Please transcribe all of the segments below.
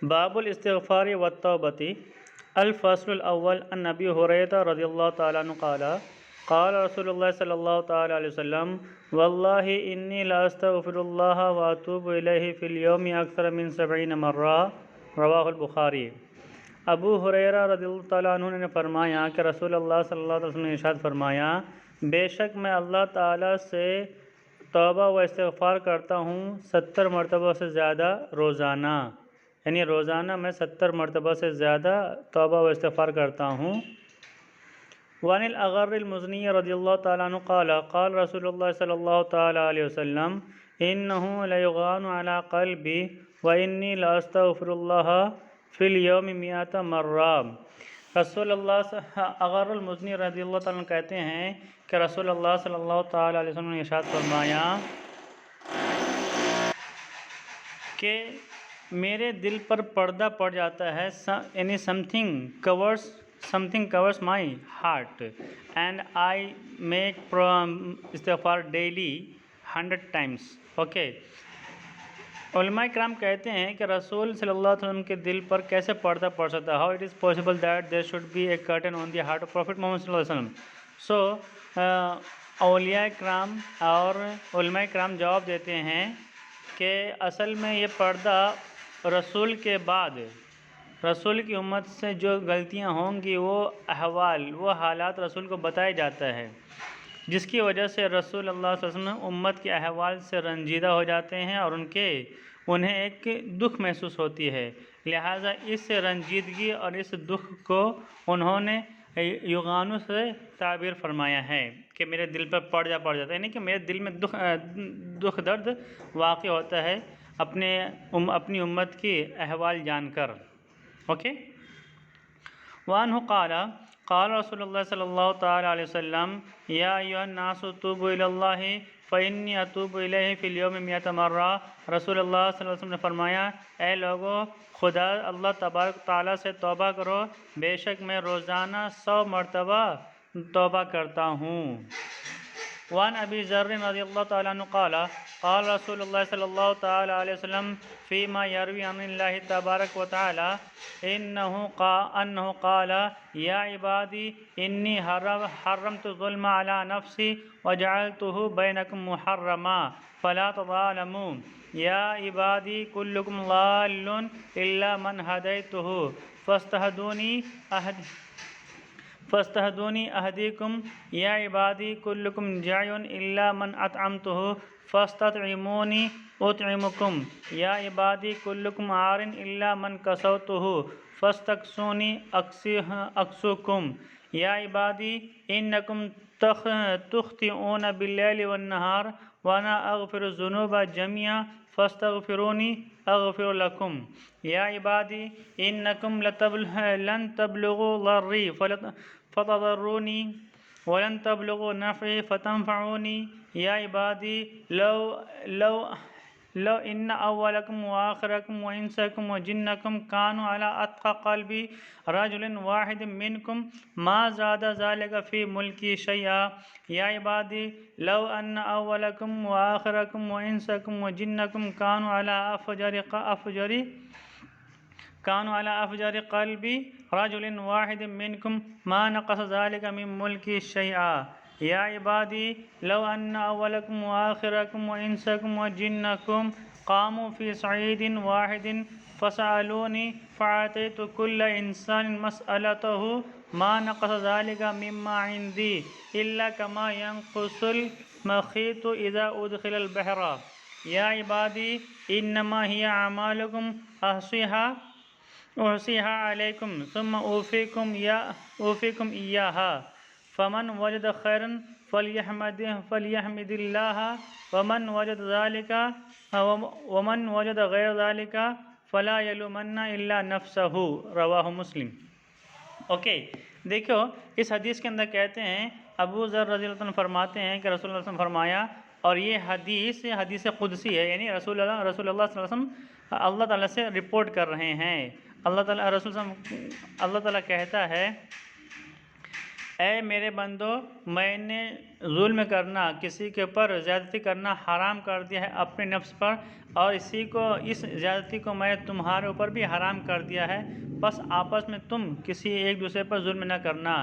باب الاستغفار والتوبۃ الفصل الاول عن ابی ہریرہ رضی اللہ تعالیٰ عنہ قال قال رسول اللہ صلی اللہ تعالیٰ علیہ وسلم واللہ انی لاستغفر اللہ واتوب الیہ فی اليوم اکثر من 70 مرہ رواہ البخاری۔ ابو ہریرہ رضی اللہ تعالیٰ عنہ نے فرمایا کہ رسول اللہ صلی اللہ علیہ وسلم نے ارشاد فرمایا، بے شک میں اللہ تعالیٰ سے توبہ و استغفار کرتا ہوں 70 مرتبہ سے زیادہ روزانہ، یعنی روزانہ میں 70 مرتبہ سے زیادہ توبہ و استغفار کرتا ہوں۔ وعن الاغر المزنی رضی اللہ تعالیٰ عنہ قال قال رسول اللہ صلی اللہ تعالیٰ علیہ وسلم انہ لیغان علی قلبی وانی لاستغفر اللہ فی اليوم 100 مرہ۔ رسول اللہ اغر المزنی رضی اللہ تعالیٰ عنہ کہتے ہیں کہ رسول اللہ صلی اللہ تعالیٰ علیہ وسلم نے ارشاد فرمایا کہ میرے دل پر پردہ پڑ جاتا ہے، یعنی something covers my heart and I make استغفار daily 100 times۔ اوکے، علماء کرام کہتے ہیں کہ رسول صلی اللہ علیہ وسلم کے دل پر کیسے پردہ پڑ سکتا ہے؟ How it is possible that there should be a curtain on the heart of Prophet Muhammad صلی اللہ علیہ وسلم؟ اولیاء کرام اور علماء کرام جواب دیتے ہیں کہ اصل میں یہ پردہ رسول کے بعد رسول کی امت سے جو غلطیاں ہوں گی وہ احوال، وہ حالات رسول کو بتایا جاتا ہے، جس کی وجہ سے رسول اللہ صلی اللہ علیہ وسلم امت کے احوال سے رنجیدہ ہو جاتے ہیں اور انہیں ایک دکھ محسوس ہوتی ہے، لہٰذا اس رنجیدگی اور اس دکھ کو انہوں نے یغانو سے تعبیر فرمایا ہے کہ میرے دل پر پردہ پڑ جاتا ہے، یعنی کہ میرے دل میں دکھ درد واقع ہوتا ہے اپنی امت کی احوال جان کر۔ اوکے، وعنہ قال قال رسول اللہ صلی اللہ تعالیٰ علیہ وسلم یا ایھا الناس توبوا الی اللہ فانی اتوب الیہ فی اليوم 100 مرہ۔ رسول اللہ صلی اللہ علیہ وسلم نے فرمایا، اے لوگو، خدا اللہ تبارک تعالیٰ سے توبہ کرو، بے شک میں روزانہ 100 مرتبہ توبہ کرتا ہوں۔ وعن ابی ذر رضی اللہ تعالیٰ عنہ قال قال رسول اللہ صلی اللہ تعالیٰ علیہ وسلم فیما یروی عن اللہ تبارک و تعالیٰ انہ قال یا عبادی انی حرمت الظلم علی نفسی وجعلتہ بینکم محرما فلا تظالموا یا عبادی کلکم ضال الا من ہدیتہ فاستہدونی اہدیکم یا عبادی کلکم جائع الا من اطعمتہ فاستطعمونی اطعمکم یا عبادی کلکم عار الا من کسوتہ فاستکسونی اکسوکم یا عبادی انکم تخطئون باللیل والنہار وانا اغفر الذنوب جميعا فاستغفرونی اغفر لکم یا عبادی انکم لن تبلغوا ضری فتضرونی ولن تبلغوا نفعی فتنفعونی یا عبادی لو ان اولکم وآخرکم وانسکم وجنکم کانوا علی اتقى قلبی رجل واحد منکم ما زاد ذلک فی ملکی شیئا یا عبادی لو ان اولکم وآخرکم وانسکم وجنکم کانوا علی افجر قلبی رجل واحد منکم ما نقص ذلک من ملکی شیئا یا عبادی لو ان اولکم وآخرکم وانسکم وجنکم قاموا فی صعید واحد فسألونی فأعطیت کل انسان مسألته ما نقص ذلک مما عندی الا کما ینقص المخیط اذا ادخل البحر یا عبادی انما ہی اعمالکم احصیها علیکم ثم اوفیکم ایاہا فمن وجد خیرا فلیحمد اللہ ومن وجد غیر ذلك فلا یلومن الا نفسہ، رواہ مسلم۔ اوکے، دیکھو اس حدیث کے اندر کہتے ہیں، ابو ذر رضی اللہ عنہ فرماتے ہیں کہ رسول اللہ صلی اللہ علیہ وسلم فرمایا، اور یہ حدیث قدسی ہے، یعنی رسول اللہ صلی اللہ علیہ وسلم اللہ تعالیٰ سے رپورٹ کر رہے ہیں۔ اللہ تعالیٰ کہتا ہے اے میرے بندو، میں نے ظلم کرنا، کسی کے اوپر زیادتی کرنا حرام کر دیا ہے اپنے نفس پر، اور اس زیادتی کو میں نے تمہارے اوپر بھی حرام کر دیا ہے، بس آپس میں تم کسی ایک دوسرے پر ظلم نہ کرنا۔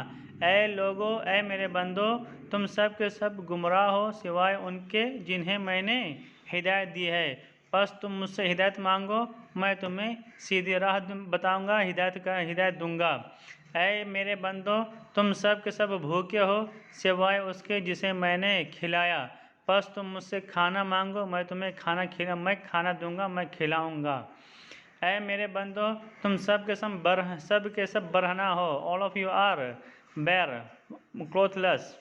اے لوگو، اے میرے بندو، تم سب کے سب گمراہ ہو سوائے ان کے جنہیں میں نے ہدایت دی ہے، بس تم مجھ سے ہدایت مانگو، میں تمہیں سیدھی راہ بتاؤں گا، ہدایت دوں گا۔ اے میرے بندو، تم سب کے سب بھوکے ہو سوائے اس کے جسے میں نے کھلایا، بس تم مجھ سے کھانا مانگو، میں تمہیں کھانا دوں گا، میں کھلاؤں گا۔ اے میرے بندو، تم سب کے سب برہنہ ہو، all of you are bare, clothless۔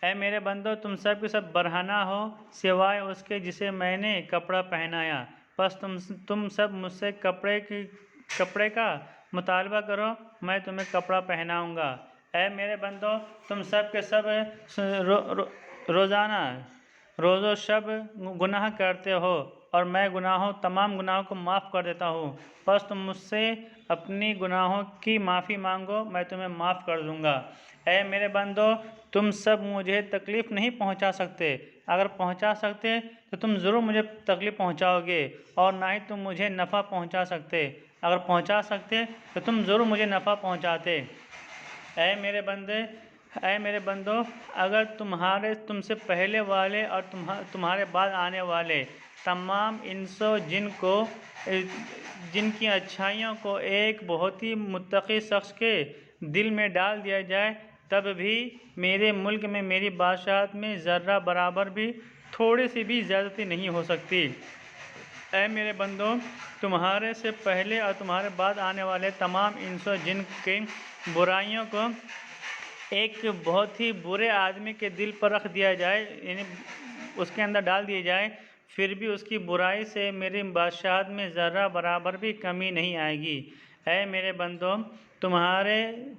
اے میرے بندو، تم سب کے سب برہنہ ہو سوائے اس کے جسے میں نے کپڑا پہنایا، بس تم سب مجھ سے کپڑے کا مطالبہ کرو، میں تمہیں کپڑا پہناؤں گا۔ اے میرے بندو، تم سب کے سب روزانہ روز و شب گناہ کرتے ہو، اور میں تمام گناہوں کو معاف کر دیتا ہوں، بس تم مجھ سے اپنی گناہوں کی معافی مانگو، میں تمہیں معاف کر دوں گا۔ اے میرے بندو، تم سب مجھے تکلیف نہیں پہنچا سکتے، اگر پہنچا سکتے تو تم ضرور مجھے تکلیف پہنچاؤ گے، اور نہ ہی تم مجھے نفع پہنچا سکتے، اگر پہنچا سکتے تو تم ضرور مجھے نفع پہنچاتے۔ اے میرے بندو، اگر تم سے پہلے والے اور تمہارے بعد آنے والے تمام انس و جن کی اچھائیوں کو ایک بہت ہی متقی شخص کے دل میں ڈال دیا جائے، تب بھی میرے ملک میں میری بادشاہت میں ذرہ برابر بھی تھوڑی سی بھی زیادتی نہیں ہو سکتی۔ اے میرے بندو، تمہارے سے پہلے اور تمہارے بعد آنے والے تمام انس و جن کی برائیوں کو ایک بہت ہی برے آدمی کے دل پر رکھ دیا جائے، یعنی اس کے اندر ڈال دیا جائے، پھر بھی اس کی برائی سے میری بادشاہت میں ذرہ برابر بھی کمی نہیں آئے گی۔ اے میرے بندو،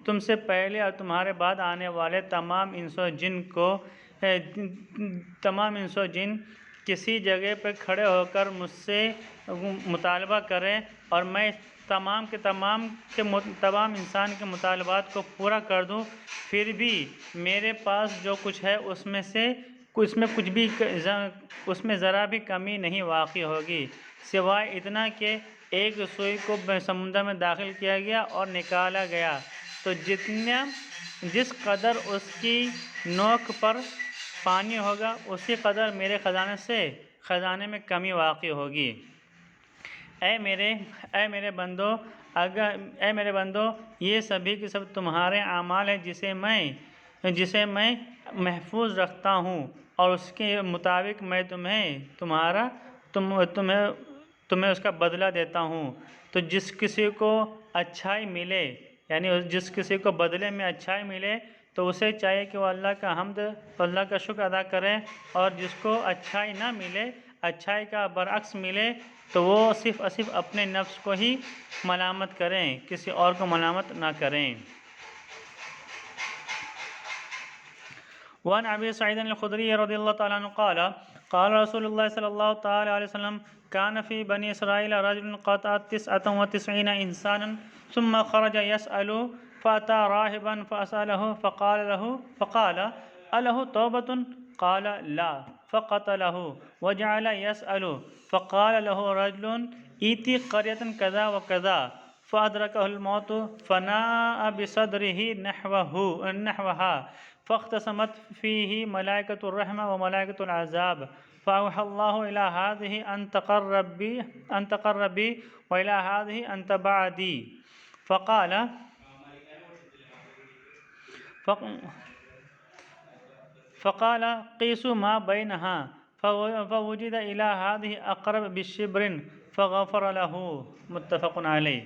تم سے پہلے اور تمہارے بعد آنے والے تمام انس و جن کسی جگہ پہ کھڑے ہو کر مجھ سے مطالبہ کریں، اور میں تمام انسان کے مطالبات کو پورا کر دوں، پھر بھی میرے پاس جو کچھ ہے اس میں ذرا بھی کمی نہیں واقع ہوگی، سوائے اتنا کہ ایک سوئی کو سمندر میں داخل کیا گیا اور نکالا گیا تو جس قدر اس کی نوک پر پانی ہوگا اسی قدر میرے خزانے میں کمی واقع ہوگی۔ اے میرے بندو، یہ سبھی کے سب تمہارے اعمال ہیں جسے میں محفوظ رکھتا ہوں، اور اس کے مطابق میں تمہیں اس کا بدلہ دیتا ہوں۔ تو جس کسی کو اچھائی ملے، یعنی جس کسی کو بدلے میں اچھائی ملے تو اسے چاہیے کہ وہ اللہ کا شکر ادا کرے، اور جس کو اچھائی نہ ملے، اچھائی کا برعکس ملے، تو وہ صرف اپنے نفس کو ہی ملامت کریں، کسی اور کو ملامت نہ کریں۔ وعن ابي سعيد الخدري رضي الله تعالى عنه قال قال رسول الله صلى الله تعالى عليه وسلم كان في بني اسرائيل رجل قتل 99 انسانا ثم خرج يسأل فأتى راهبا فأسأله فقال أله توبة؟ قال لا، فقتله وجعل يسأل فقال له رجل ائتي قرية كذا وكذا فأدركه الموت فناء بصدره نحوها فاختصمت فيه ملائكة الرحمة وملائكة العذاب، فأوحى الله إلى هذه أن تقر بي وإلى هذه أن تبعدي، فقال قيسوا ما بينها، فوجد إلى هذه أقرب بالشبر فغفر له، متفق علیہ۔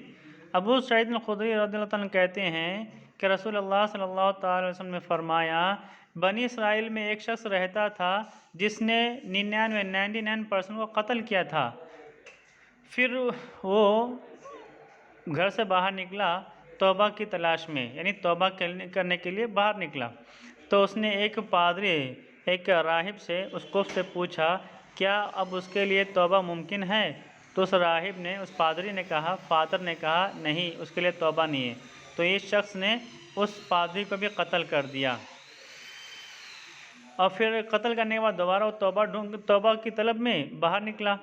ابو سعید الخدری رضی اللہ عنہ کہتے ہیں کہ رسول اللہ صلی اللہ تعالی علیہ وسلم نے فرمایا، بنی اسرائیل میں ایک شخص رہتا تھا جس نے 99% کو قتل کیا تھا، پھر وہ گھر سے باہر نکلا توبہ کی تلاش میں، یعنی توبہ کرنے کے لیے باہر نکلا، تو اس نے ایک راہب سے سے پوچھا کیا اب اس کے لیے توبہ ممکن ہے؟ تو اس راہب نے، اس فادر نے کہا نہیں، اس کے لیے توبہ نہیں ہے۔ تو یہ شخص نے اس پادری کو بھی قتل کر دیا، اور پھر قتل کرنے کے بعد دوبارہ وہ توبہ کی طلب میں باہر نکلا،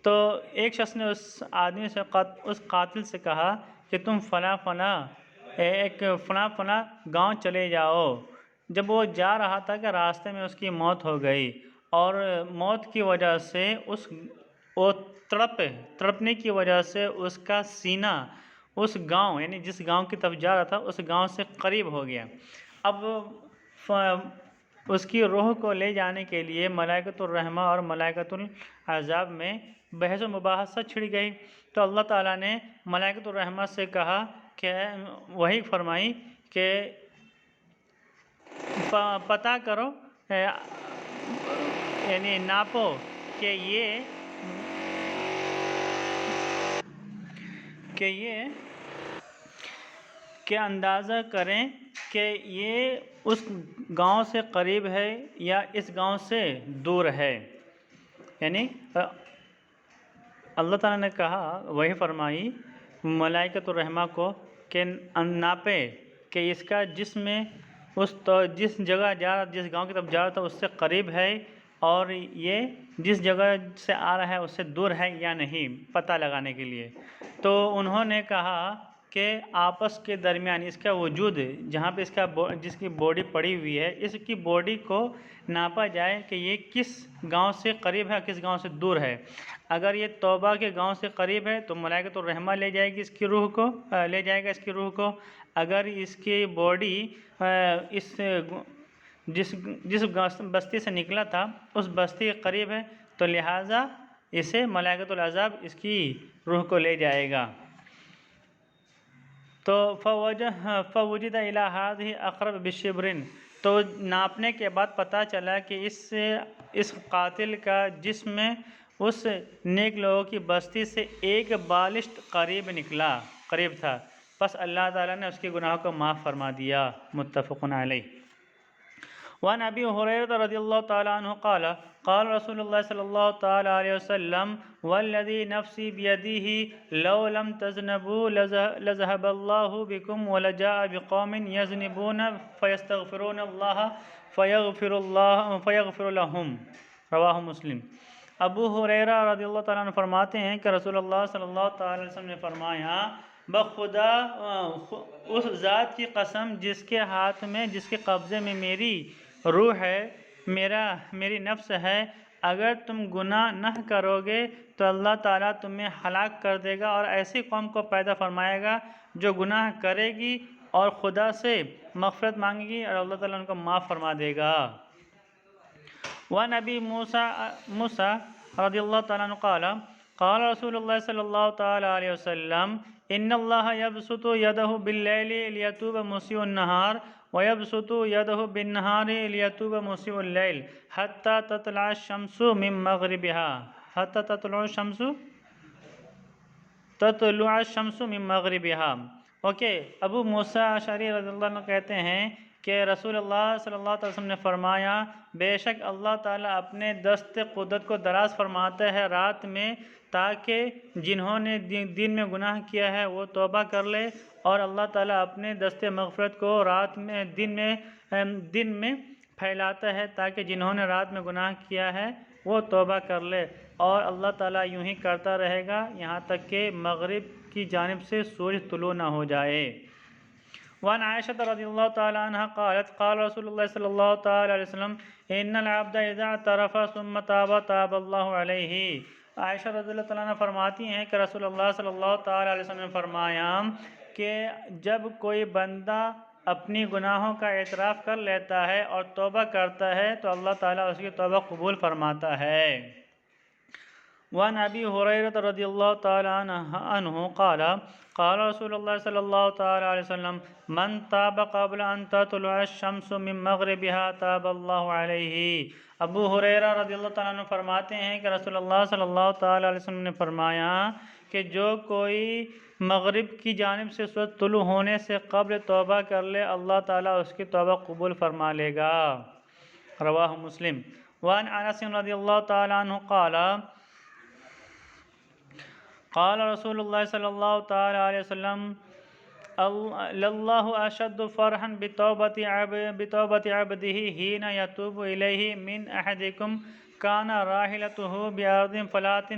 تو ایک شخص نے اس آدمی سے اس قاتل سے کہا کہ تم فلاں فلاں گاؤں چلے جاؤ۔ جب وہ جا رہا تھا کہ راستے میں اس کی موت ہو گئی، اور موت کی وجہ سے وہ تڑپنے کی وجہ سے اس کا سینہ اس گاؤں، یعنی جس گاؤں کی طرف جا رہا تھا اس گاؤں سے قریب ہو گیا۔ اب اس کی روح کو لے جانے کے لیے ملائکۃ الرحمہ اور ملائکۃ العذاب میں بحث و مباحثہ چھڑ گئی، تو اللہ تعالیٰ نے ملائکۃ الرحمہ سے کہا کہ وحی فرمائی کہ پتہ کرو، یعنی ناپو کہ اندازہ کریں کہ یہ اس گاؤں سے قریب ہے یا اس گاؤں سے دور ہے۔ یعنی اللہ تعالیٰ نے کہا، وہی فرمائی ملائکۃ الرحمہ کو کہ ناپے کہ اس کا جسم جس جگہ جس گاؤں کی طرف جا رہا تھا اس سے قریب ہے، اور یہ جس جگہ سے آ رہا ہے اس سے دور ہے یا نہیں، پتہ لگانے کے لیے۔ تو انہوں نے کہا کہ آپس کے درمیان اس کا وجود، جہاں پہ جس کی باڈی پڑی ہوئی ہے، اس کی باڈی کو ناپا جائے کہ یہ کس گاؤں سے قریب ہے، کس گاؤں سے دور ہے۔ اگر یہ توبہ کے گاؤں سے قریب ہے تو ملائکۃ الرحمہ لے جائے گا اس کی روح کو۔ اگر اس کی باڈی جس بستی سے نکلا تھا اس بستی کے قریب ہے تو لہٰذا اسے ملائکۃ العذاب اس کی روح کو لے جائے گا۔ تو فوجد الی ہذہ اقرب بشبر، تو ناپنے کے بعد پتہ چلا کہ اس قاتل کا جسم اس نیک لوگوں کی بستی سے ایک بالشت قریب تھا، پس اللہ تعالیٰ نے اس کے گناہوں کو معاف فرما دیا۔ متفق علیہ۔ وعن ابی ہریرہ رضی اللہ تعالیٰ عنہ قال قال رسول اللہ صلی اللہ تعالیٰ علیہ وسلم والذی نفسی بیدہ لو لم تذنبوا لذهب اللہ بکم ولجاء بقوم یذنبون فیستغفرون اللہ فیغفر لهم، رواہ مسلم۔ ابو ہریرہ رضی اللہ تعالیٰ عنہ فرماتے ہیں کہ رسول اللہ صلی اللہ تعالیٰ علیہ وسلم نے فرمایا، بخدا اس ذات کی قسم جس کے ہاتھ میں، جس کے قبضے میں میری روح ہے، میری نفس ہے، اگر تم گناہ نہ کرو گے تو اللہ تعالیٰ تمہیں ہلاک کر دے گا، اور ایسی قوم کو پیدا فرمائے گا جو گناہ کرے گی اور خدا سے مغفرت مانگے گی، اور اللہ تعالیٰ ان کو معاف فرما دے گا۔ وعن ابی موسیٰ رضی اللہ تعالیٰ عنہ قال قال رسول اللہ صلی اللہ تعالیٰ علیہ وسلم ان اللہ یبسط یدہ باللیل لیتوب مسیء النہار ویبسط یدہ بالنہار لیتوب مسیء اللیل حتی تطلع الشمس من مغربها من مغربها۔ ابو موسیٰ اشعری رضی اللہ عنہ کہتے ہیں کہ رسول اللہ صلی اللہ علیہ وسلم نے فرمایا، بے شک اللہ تعالیٰ اپنے دست قدرت کو دراز فرماتا ہے رات میں، تاکہ جنہوں نے دن میں گناہ کیا ہے وہ توبہ کر لے، اور اللہ تعالیٰ اپنے دست مغفرت کو دن میں پھیلاتا ہے تاکہ جنہوں نے رات میں گناہ کیا ہے وہ توبہ کر لے، اور اللہ تعالیٰ یوں ہی کرتا رہے گا یہاں تک کہ مغرب کی جانب سے سورج طلوع نہ ہو جائے۔ وعن عائشہ رضی اللہ تعالیٰ عنہ قالت قال رسول اللہ صلی اللہ تعالیٰ علیہ وسلم ان العبد اذا اعترف ثم تاب تاب اللہ علیہ۔ عائشہ رضی اللہ تعالیٰ عنہ فرماتی ہیں کہ رسول اللہ صلی اللہ تعالیٰ علیہ وسلم نے فرمایا کہ جب کوئی بندہ اپنی گناہوں کا اعتراف کر لیتا ہے اور توبہ کرتا ہے تو اللہ تعالیٰ اس کی توبہ قبول فرماتا ہے۔ وعن ابی ہریرہ رضی اللہ تعالیٰ عنہ قال قال رسول اللہ صلی اللہ تعالیٰ علیہ وسلم من تاب قبل ان تطلع الشمس من مغربها تاب اللہ علیہ۔ ابو ہریرہ رضی اللہ تعالیٰ عنہ فرماتے ہیں کہ رسول اللہ صلی اللہ تعالیٰ علیہ وسلم نے فرمایا کہ جو کوئی مغرب کی جانب سے سورج طلوع ہونے سے قبل توبہ کر لے اللہ تعالیٰ اس کی توبہ قبول فرما لے گا، رواہ مسلم۔ وعن انس رضی اللہ تعالیٰ عنہ قال قال رسول اللہ صلی اللہ تعالیٰ علیہ وسلم للہ اشد فرحا بتوبۃ عبدہ حین یتوب الیہ من احدکم کان راحلتہ بارض فلات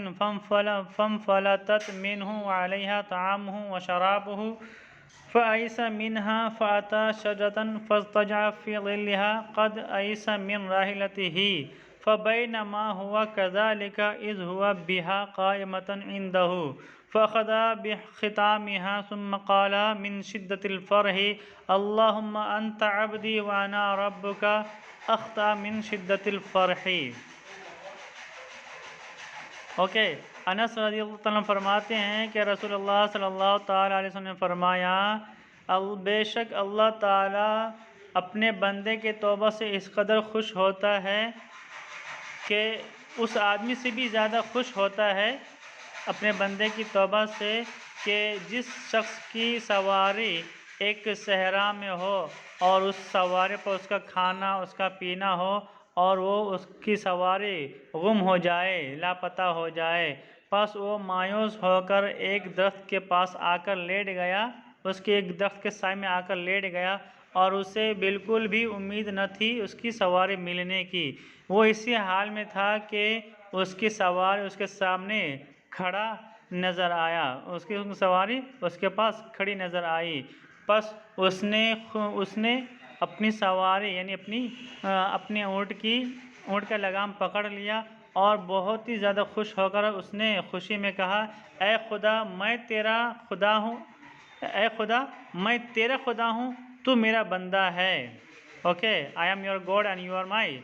فانفلتت منہ وعلیہا طعامہ وشرابہ فأيس منها فأتى شجرة فاضطجع في ظلها قد أيس من راحلته فبينما هو كذلك إذ هو بها قائمة عنده فأخذ بختامها ثم قال من شدة الفرح اللهم أنت عبدي وأنا ربك أخطأ من شدة الفرح. انس رضی اللہ عنہ فرماتے ہیں کہ رسول اللہ صلی اللہ تعالیٰ علیہ وسلم نے فرمایا بے شک اللہ تعالیٰ اپنے بندے کے توبہ سے اس قدر خوش ہوتا ہے کہ اس آدمی سے بھی زیادہ خوش ہوتا ہے اپنے بندے کی توبہ سے کہ جس شخص کی سواری ایک صحرا میں ہو اور اس سواری پر اس کا کھانا اس کا پینا ہو اور وہ اس کی سواری گم ہو جائے لاپتہ ہو جائے، پس وہ مایوس ہو کر ایک درخت کے پاس آ کر لیٹ گیا، اس کے ایک درخت کے سائے میں آ کر لیٹ گیا اور اسے بالکل بھی امید نہ تھی اس کی سواری ملنے کی. وہ اسی حال میں تھا کہ اس کی سواری اس کے سامنے کھڑا نظر آیا، اس کی سواری اس کے پاس کھڑی نظر آئی. پس اس نے اپنی سواری یعنی اپنے اونٹ کا لگام پکڑ لیا اور بہت ہی زیادہ خوش ہو کر اس نے خوشی میں کہا اے خدا میں تیرا خدا ہوں تو میرا بندہ ہے. I am your God and you are my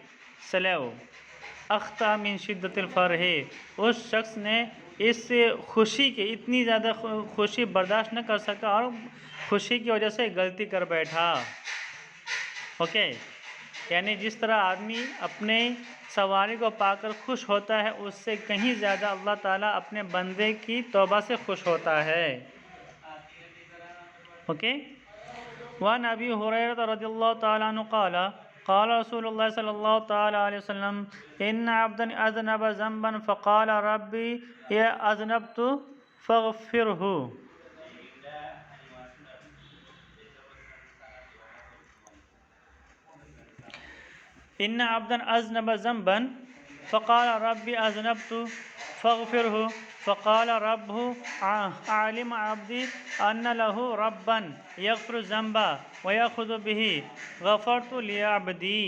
slave. اخطا من شدت الفرح. اس شخص نے اس خوشی کے اتنی زیادہ خوشی برداشت نہ کر سکا اور خوشی کی وجہ سے غلطی کر بیٹھا. یعنی جس طرح آدمی اپنے سواری کو پا کر خوش ہوتا ہے اس سے کہیں زیادہ اللہ تعالیٰ اپنے بندے کی توبہ سے خوش ہوتا ہے. وعن ابی ہریرہ رضی اللہ تعالیٰ عنہ قال قال رسول اللہ صلی اللہ تعالیٰ علیہ وسلم ان عبدا اذنب ذنبا فقال ربی اذنبت فاغفرہ. ان عبدا اذنب ذنبا فقال ربی اذنبت فاغفرہ فقال ربه علم عبدی ان له ربا یغفر الذنب ویأخذ به غفرت لعبدی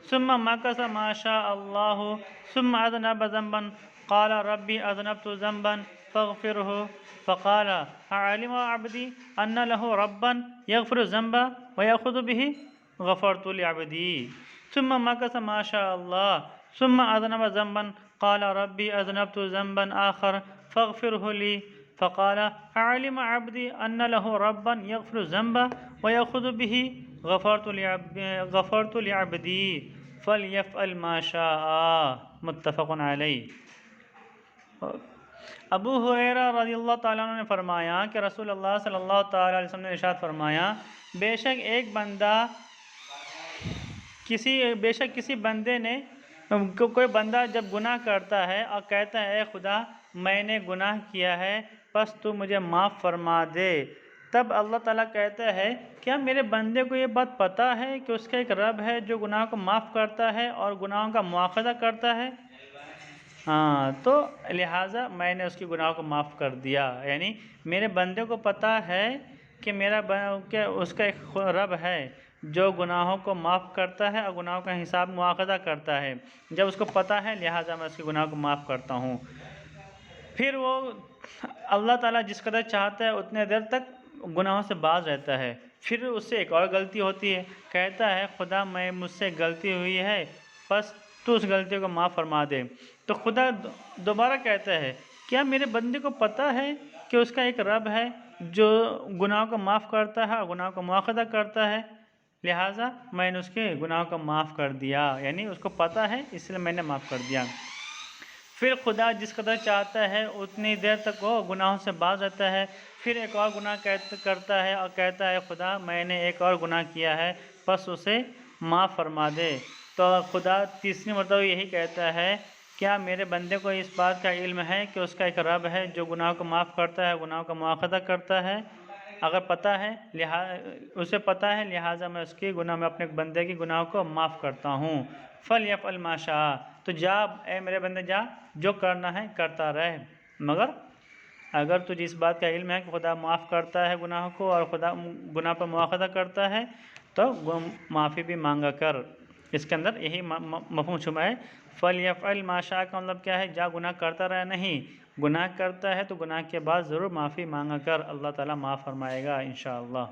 ثم مکث ما شاء اللہ ثم اذنب ذنبا قال ربی اذنبت ذنبا فاغفرہ فقال علم عبدی ان له ربا یغفر الذنب ویأخذ به غفرت لعبدی ثم مكث ما شاء الله ثم أذنب ذنبا قال ربي أذنبت ذنبا آخر فاغفره لي فقال علم عبدي أن له ربا يغفر الذنب ويأخذ به غفرت لعبدي فليفعل ما شاء. متفق علیہ. ابو ہریرہ رضی اللہ تعالیٰ عنہ نے فرمایا کہ رسول اللہ صلی اللہ تعالیٰ علیہ وسلم نے ارشاد فرمایا بے شک کسی بندے نے کوئی بندہ جب گناہ کرتا ہے اور کہتا ہے اے خدا میں نے گناہ کیا ہے پس تو مجھے معاف فرما دے، تب اللہ تعالیٰ کہتا ہے کیا میرے بندے کو یہ بات پتہ ہے کہ اس کا ایک رب ہے جو گناہ کو معاف کرتا ہے اور گناہوں کا مواخذہ کرتا ہے؟ تو لہٰذا میں نے اس کی گناہوں کو معاف کر دیا. یعنی میرے بندے کو پتہ ہے کہ اس کا ایک رب ہے جو گناہوں کو معاف کرتا ہے اور گناہوں کا حساب مواخذہ کرتا ہے. جب اس کو پتہ ہے لہٰذا میں اس کے گناہ کو معاف کرتا ہوں. پھر وہ اللہ تعالیٰ جس قدر چاہتا ہے اتنے دیر تک گناہوں سے باز رہتا ہے. پھر اس سے ایک اور غلطی ہوتی ہے، کہتا ہے خدا مجھ سے غلطی ہوئی ہے بس تو اس غلطی کو معاف فرما دے. تو خدا دوبارہ کہتا ہے کیا میرے بندے کو پتہ ہے کہ اس کا ایک رب ہے جو گناہوں کو معاف کرتا ہے اور گناہوں کو مواخذہ کرتا ہے، لہٰذا میں نے اس کے گناہوں کو معاف کر دیا. یعنی اس کو پتہ ہے اس لیے میں نے معاف کر دیا. پھر خدا جس قدر چاہتا ہے اتنی دیر تک وہ گناہوں سے باز رہتا ہے. پھر ایک اور گناہ کرتا ہے اور کہتا ہے خدا میں نے ایک اور گناہ کیا ہے بس اسے معاف فرما دے. تو خدا تیسری مرتبہ یہی کہتا ہے کیا میرے بندے کو اس بات کا علم ہے کہ اس کا ایک رب ہے جو گناہوں کو معاف کرتا ہے گناہوں کا مواخذہ کرتا ہے؟ اگر پتہ ہے اسے پتہ ہے لہٰذا میں اس کے گناہ میں اپنے بندے کے گناہ کو معاف کرتا ہوں۔ فَلْيَفْعَلْ مَا شَاءَ، تو جا اے میرے بندے جا، جو کرنا ہے کرتا رہے، مگر اگر تجھے اس بات کا علم ہے کہ خدا معاف کرتا ہے گناہ کو اور خدا گناہ پر مواخذہ کرتا ہے تو معافی بھی مانگا کر۔ اس کے اندر یہی مفہوم چھپا ہے۔ فَلْيَفْعَلْ مَا شَاءَ کا مطلب کیا ہے؟ جا گناہ کرتا رہے نہیں، گناہ کرتا ہے تو گناہ کے بعد ضرور معافی مانگا کر، اللہ تعالیٰ معاف فرمائے گا انشاءاللہ۔